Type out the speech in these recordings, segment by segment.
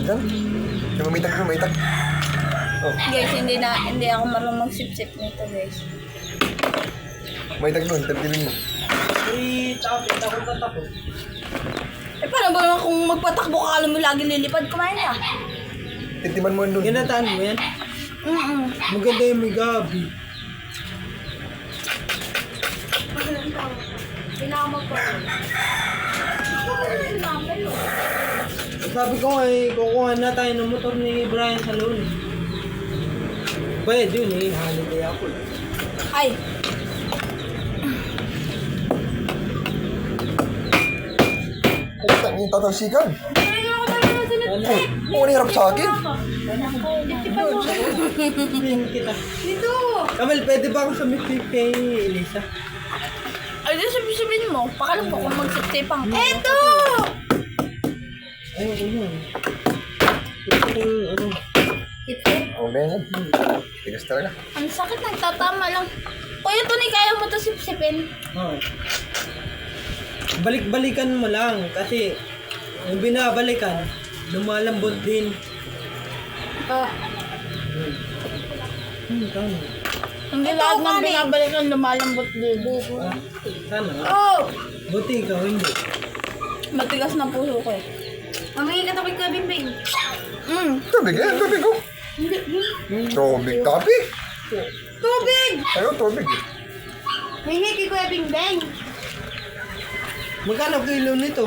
Yan. Yung may tag. Oh, Guys, hindi ako marunong magsip-sip nito, guys. may tag doon. Tagpilin mo. Takot. Eh, paano ba naman kung magpatakbo ka, alam mo lagi lilipad, kumain ka? Titiman mo doon. Ginataan mo yan? Maganda yung may gabi. Kailangan magpatakbo. Sabi ko kukuha na tayo ng motor ni Brian sa loan. Bayad yun holiday ako. Ay! Puta, yung tatalsikan. Oo, hirap sa akin. Kita. Dito! Kamil, pwede ba ako sumipip kay Elisa? Ay, di sabihin mo. Pakalam ko kung magsip-sipang. Eto! Ay, yun. Ito yung ano. Sip-sip? Oo, ganyan. Tigas talaga. Ang sakit, nagtatama lang. Kuya Tony, kaya mo to sip-sipin? Oh. Balik-balikan mo lang kasi yung binabalikan, lumalambot din. Ah. Tama. Hindi lahat ng binabalikan lumalambot din. Sana. Oh! Buti ikaw, hindi. Matigas na puso ko eh. Mamaya ka kay Bimbing. Tubig yan, tubig ko. Tubig, tapi. Tubig! Ayaw, tubig. Hingi kay Kuya Bimbing. Magkano kilo nito?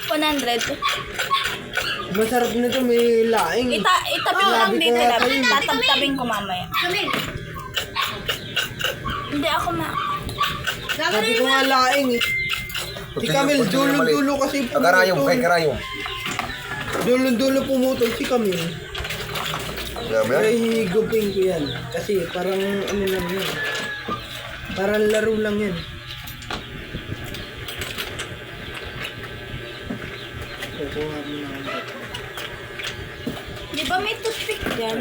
100. Masarap nito, may laing. Itabi mo lang Sabi ko dito. nga kayo. Tatabing ko mamaya. Hindi ako Sabi ko nga laing eh. Si Camille, dulo-dulo kasi Karayong, kay karayong. Dulo-dulo pumutol si Camille. Yan, Pero yan. hihigupin ko yan. Kasi parang ano lang yan. Parang laro lang yan. Kukuha mo na ako. Di ba may toothpick dyan?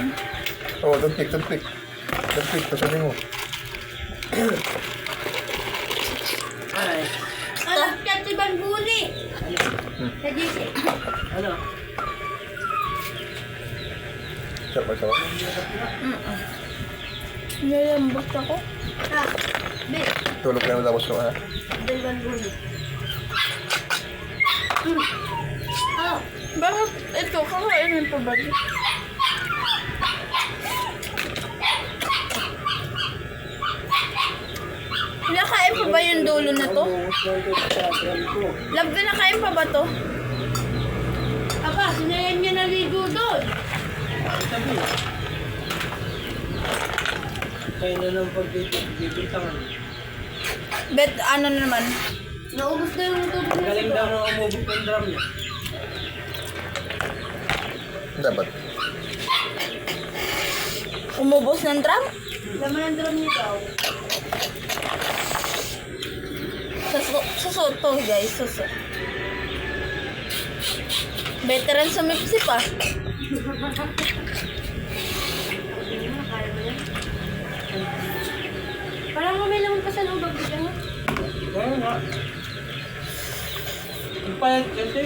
Oo, toothpick. Toothpick, pasabi mo. Ay. Alam ka, si Banbuli. Sa GC. Ano? Sarap. Nalambot ako. Tulog ka naman tapos ko, ha? Del Banbuli. Bakit ito? Kakainin pa ba? Nakain pa ba yung dulo na to? Love, nakain pa ba to? Aba, sinayan niya naligo doon. Sabi. Kaya na ng pagbibintangan. Bet, ano naman? Naubos na yung tubig na Galing daw na umubog ng drum niya. Dapat. Umubos ng drum? Laman ng drum niya daw. Suso to guys, suso. Veteran sumipsip ah. Parang may laman pa sa loob ang bigyan mo. Kaya nga. Ang payat kasi.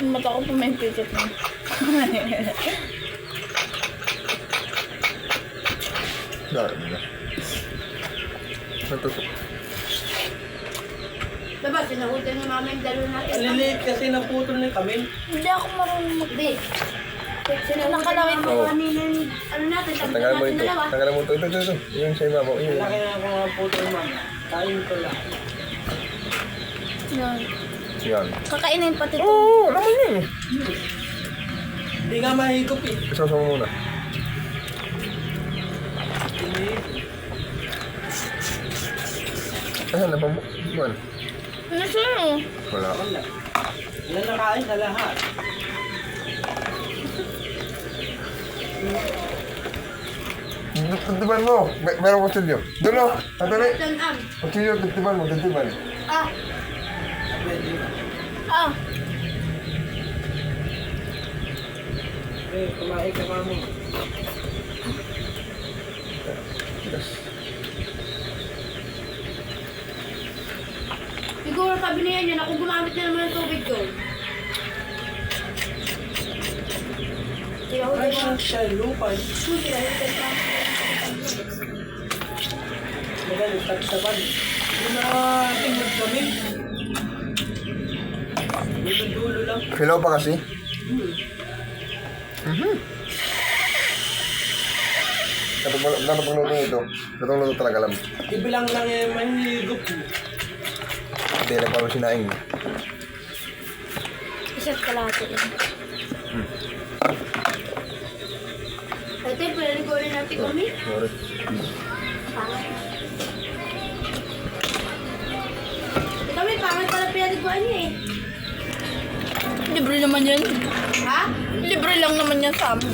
Mata ko pa may pikit mo. Dami. Natusok. Diba, sinahutan ni mama yung dalo natin. Aliliit kasi naputol ni Camille. Hindi ako marunong mag-bake. Nakalawin mo Oo. kanina yung ano natin, Tanggalan mo ito. Tanggalan mo ito. Ito. Yung sa ibabaw. Yun. Laki na ako naputol man. Kain ko lang. Yan. Yan. Kakainin pati ito. Oo, naman yun eh. Hindi nga mahigop eh. Isasama mo muna. Ayan, napamuk. Buwan. Ano sa'yo? Wala. Wala. Wala nakain sa lahat. Tagtiban mo. Meron ko studio. Doon o. Tatali. Tanam. Studio, tagtiban mo. Tagtiban. Ah. Ah. Eh, kumain ka kamo. Yes. Siguro sabi niya yan, ako gumamit na naman ng tubig ko. Ay, siya, lupay. Magaling, tagtaban. Yung mga tingod kami. Yung dulo lang. Hello pa kasi. Dapat magluto ito. Lutong luto talaga alam. Ibilang lang yung mahigop. Hindi, nagparo sinaing. Isa't kalahati yun. Ate, pinaliguan natin kami. Sorry. Pangit. Kami, pangit pala pinaliguan niya eh. Libre naman yan. Ha? Libre lang naman yan sa amin.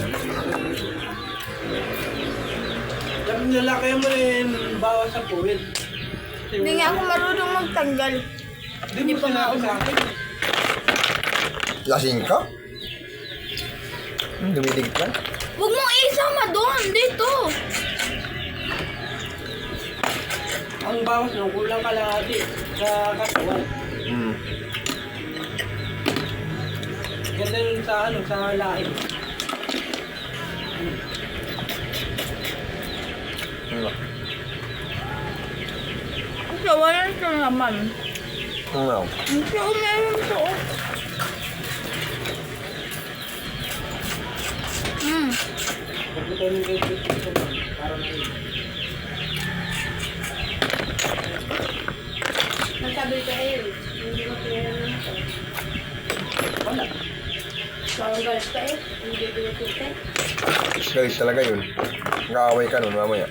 Sabi nila kayo mo rin bawas sa puwit. Hindi nga ako marunong magtanggal. Hindi mo sinabi sa akin. Lasing ka? Dumidigit lang. Huwag mong isama doon, dito. Ang bawas nung kulang kalahati sa katawan. Ganda nun sa ano, sa laing. Ano? Ito, wala na siya naman. Ano? Ito, meron ito. Pagkita nyo kayo sa parang Nagsabi ka eh, hindi mo pinanong ito. wala. Parang galit ka eh, hindi pinatuti. Guys, talaga yun. Nag-aaway ka nun mamaya.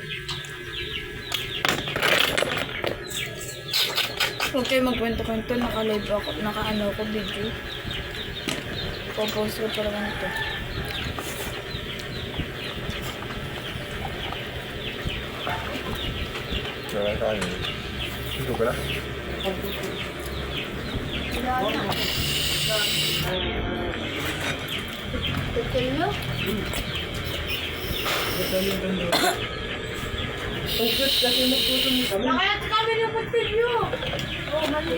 Huwag kayo magkwento-kwento, naka-live ako, naka-ano ko video. Popost ko pala ganito. Wala ka ano. Ito ka na? Tutulo? Ang cute kasi nagtutuloy kami. Nakayat kami ng kutilyo! Oo, mali.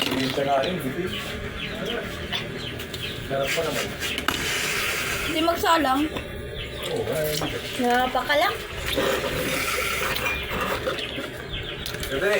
Hindi ka na rin, bibi. Garap pa naman. Hindi magsalang. Oo, ay. Napaka lang. Gabi.